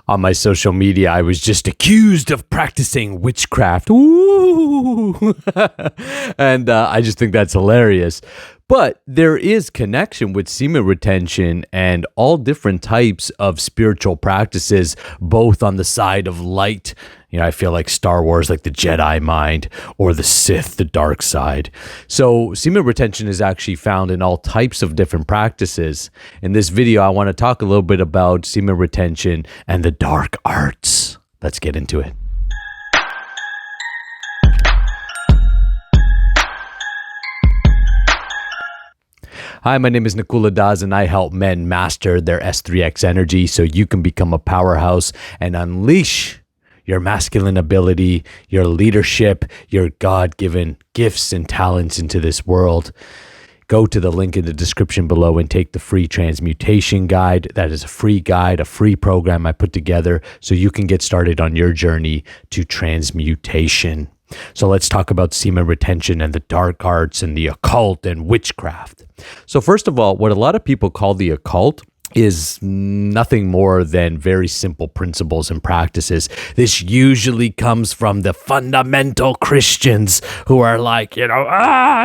on my social media, I was just accused of practicing witchcraft. Ooh. And I just think that's hilarious. But there is connection with semen retention and all different types of spiritual practices, both on the side of light. I feel like Star Wars, like the Jedi mind, or the Sith, the dark side. So semen retention is actually found in all types of different practices. In this video, I want to talk a little bit about semen retention and the dark arts. Let's get into it. Hi, my name is Nakula Das, and I help men master their S3X energy so you can become a powerhouse and unleash your masculine ability, your leadership, your God-given gifts and talents into this world. Go to the link in the description below and take the free transmutation guide. That is a free guide, a free program I put together so you can get started on your journey to transmutation. So let's talk about semen retention and the dark arts and the occult and witchcraft. So first of all, what a lot of people call the occult is nothing more than very simple principles and practices. This usually comes from the fundamental Christians who are like,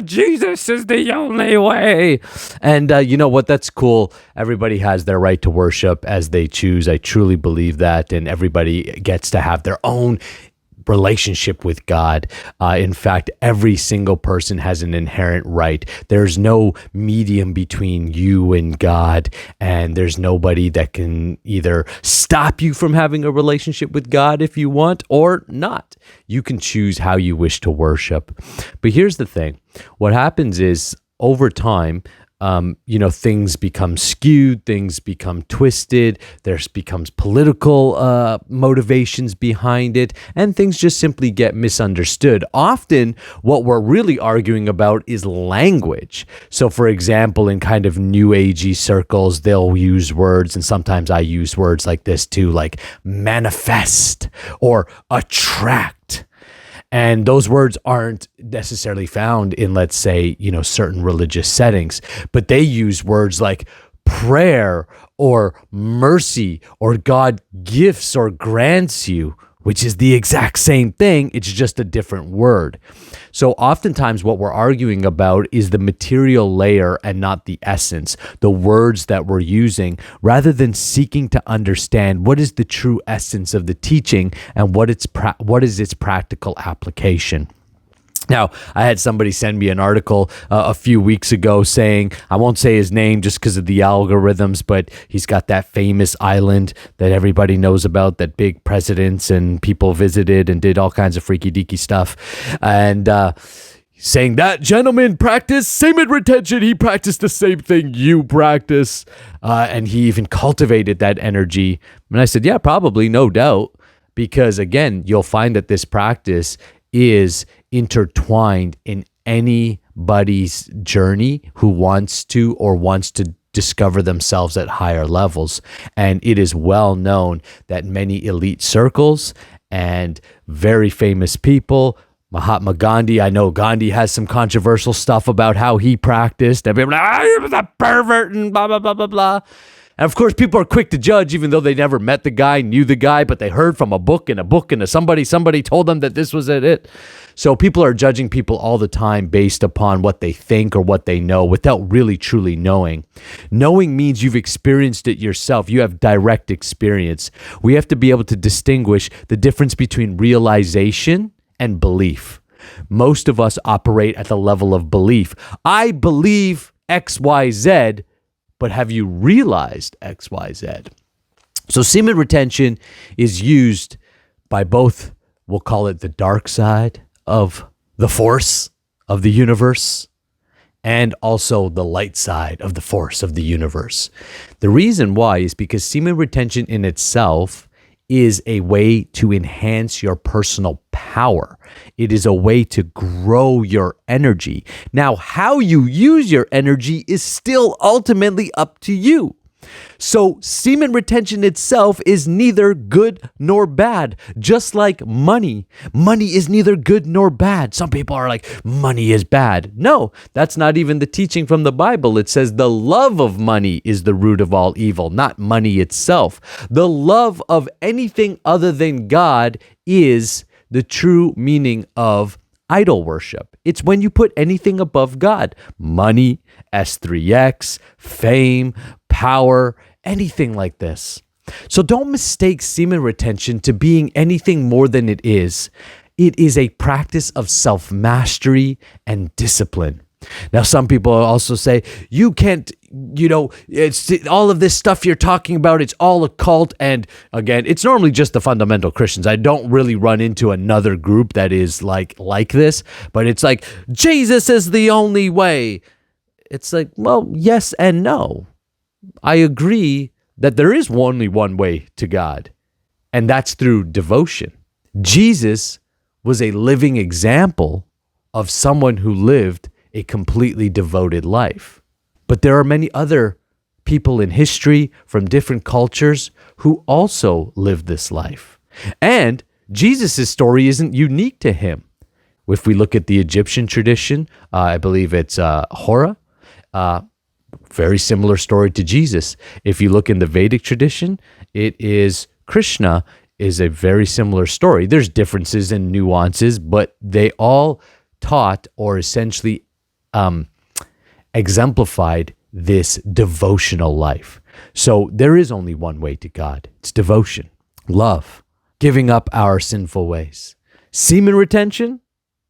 Jesus is the only way. And you know what? That's cool. Everybody has their right to worship as they choose. I truly believe that. And everybody gets to have their own relationship with God. In fact, every single person has an inherent right. There's no medium between you and God, and there's nobody that can either stop you from having a relationship with God if you want or not. You can choose how you wish to worship. But here's the thing. What happens is over time, things become skewed, things become twisted, there becomes political motivations behind it, and things just simply get misunderstood. Often, what we're really arguing about is language. So, for example, in kind of new agey circles, they'll use words, and sometimes I use words like this too, like manifest or attract. And those words aren't necessarily found in, let's say, certain religious settings, but they use words like prayer or mercy or God gifts or grants you, which is the exact same thing. It's just a different word. So oftentimes what we're arguing about is the material layer and not the essence, the words that we're using, rather than seeking to understand what is the true essence of the teaching and what is its practical application. Now, I had somebody send me an article a few weeks ago saying, I won't say his name just because of the algorithms, but he's got that famous island that everybody knows about, that big presidents and people visited and did all kinds of freaky deaky stuff. And saying that gentleman practiced semen retention. He practiced the same thing you practice. And he even cultivated that energy. And I said, yeah, probably, no doubt. Because again, you'll find that this practice is intertwined in anybody's journey who wants to discover themselves at higher levels. And it is well known that many elite circles and very famous people, Mahatma Gandhi, I know Gandhi has some controversial stuff about how he practiced. Everybody, he was a pervert and blah, blah, blah, blah, blah. And of course, people are quick to judge, even though they never met the guy, knew the guy, but they heard from a book and somebody told them that this was it. So people are judging people all the time based upon what they think or what they know without really truly knowing. Knowing means you've experienced it yourself. You have direct experience. We have to be able to distinguish the difference between realization and belief. Most of us operate at the level of belief. I believe X, Y, Z. But have you realized X, Y, Z? So semen retention is used by both, we'll call it the dark side of the force of the universe, and also the light side of the force of the universe. The reason why is because semen retention in itself is a way to enhance your personal power. It is a way to grow your energy. Now, how you use your energy is still ultimately up to you. So semen retention itself is neither good nor bad, just like money. Money is neither good nor bad. Some people are like, money is bad. No, that's not even the teaching from the Bible. It says the love of money is the root of all evil, not money itself. The love of anything other than God is the true meaning of idol worship. It's when you put anything above God. Money, S3X, fame, power, anything like this. So don't mistake semen retention to being anything more than it is. It is a practice of self-mastery and discipline. Now, some people also say, you can't, it's all of this stuff you're talking about, it's all occult. And again, it's normally just the fundamental Christians. I don't really run into another group that is like this, but it's like, Jesus is the only way. It's like, well, yes and no. I agree that there is only one way to God, and that's through devotion. Jesus was a living example of someone who lived a completely devoted life. But there are many other people in history from different cultures who also lived this life. And Jesus' story isn't unique to him. If we look at the Egyptian tradition, I believe it's Hora, very similar story to Jesus. If you look in the Vedic tradition, it is Krishna is a very similar story. There's differences and nuances, but they all taught or essentially exemplified this devotional life. So there is only one way to God. It's devotion, love, giving up our sinful ways. Semen retention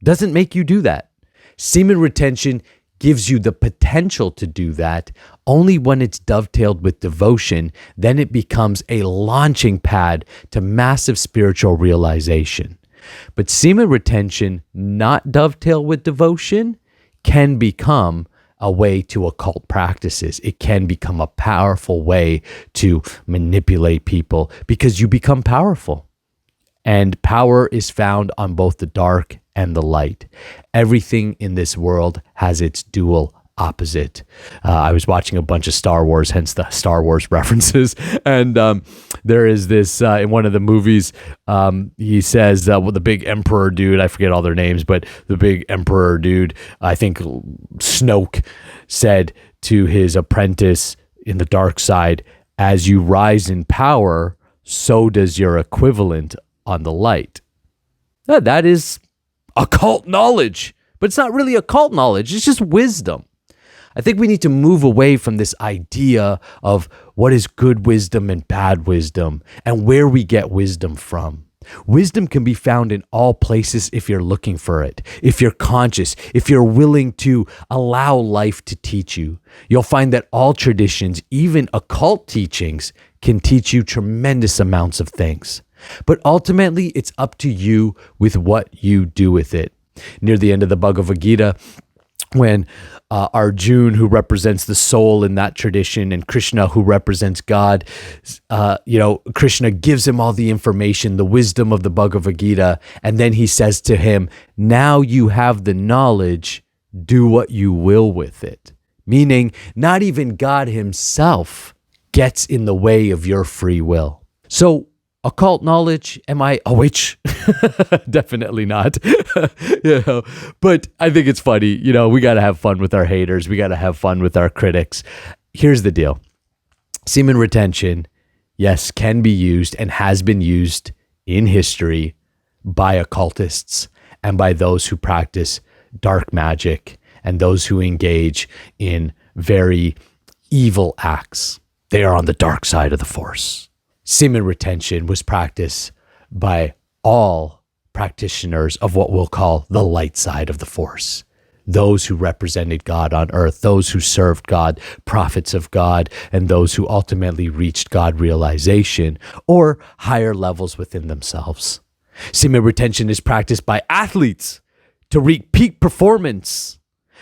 doesn't make you do that. Semen retention gives you the potential to do that only when it's dovetailed with devotion. Then it becomes a launching pad to massive spiritual realization. But semen retention not dovetailed with devotion can become a way to occult practices. It can become a powerful way to manipulate people because you become powerful. And power is found on both the dark and the light. Everything in this world has its dual opposite. I was watching a bunch of Star Wars, hence the Star Wars references. And there is this, in one of the movies, he says, the big emperor dude, I forget all their names, but the big emperor dude, I think Snoke, said to his apprentice in the dark side, as you rise in power, so does your equivalent on the light. That is occult knowledge, but it's not really occult knowledge. It's just wisdom. I think we need to move away from this idea of what is good wisdom and bad wisdom and where we get wisdom from. Wisdom can be found in all places if you're looking for it, if you're conscious, if you're willing to allow life to teach you. You'll find that all traditions, even occult teachings, can teach you tremendous amounts of things. But ultimately, it's up to you with what you do with it. Near the end of the Bhagavad Gita, when Arjuna, who represents the soul in that tradition, and Krishna, who represents God, Krishna gives him all the information, the wisdom of the Bhagavad Gita, and then he says to him, now you have the knowledge, do what you will with it. Meaning, not even God himself gets in the way of your free will. So, occult knowledge, am I a witch? Definitely not. But I think it's funny. We got to have fun with our haters. We got to have fun with our critics. Here's the deal. Semen retention, yes, can be used and has been used in history by occultists and by those who practice dark magic and those who engage in very evil acts. They are on the dark side of the force. Semen retention was practiced by all practitioners of what we'll call the light side of the force. Those who represented God on earth, those who served God, prophets of God, and those who ultimately reached God realization or higher levels within themselves. Semen retention is practiced by athletes to reach peak performance.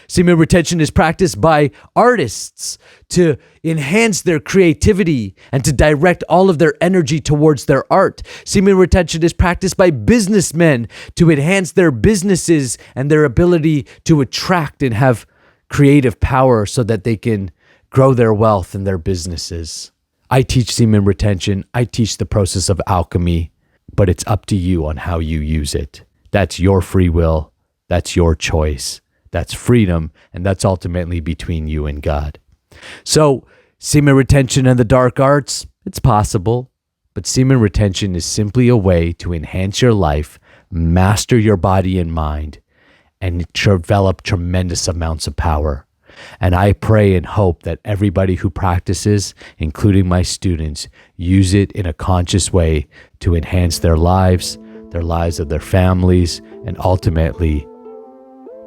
Semen retention is practiced by artists to enhance their creativity and to direct all of their energy towards their art. Semen retention is practiced by businessmen to enhance their businesses and their ability to attract and have creative power so that they can grow their wealth and their businesses. I teach semen retention. I teach the process of alchemy, but it's up to you on how you use it. That's your free will. That's your choice. That's freedom. And that's ultimately between you and God. So semen retention and the dark arts, it's possible, but semen retention is simply a way to enhance your life, master your body and mind, and develop tremendous amounts of power. And I pray and hope that everybody who practices, including my students, use it in a conscious way to enhance their lives of their families, and ultimately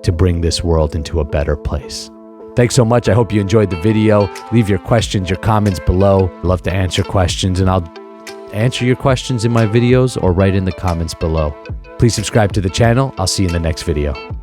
to bring this world into a better place. Thanks so much. I hope you enjoyed the video. Leave your questions, your comments below. I'd love to answer questions, and I'll answer your questions in my videos or right in the comments below. Please subscribe to the channel. I'll see you in the next video.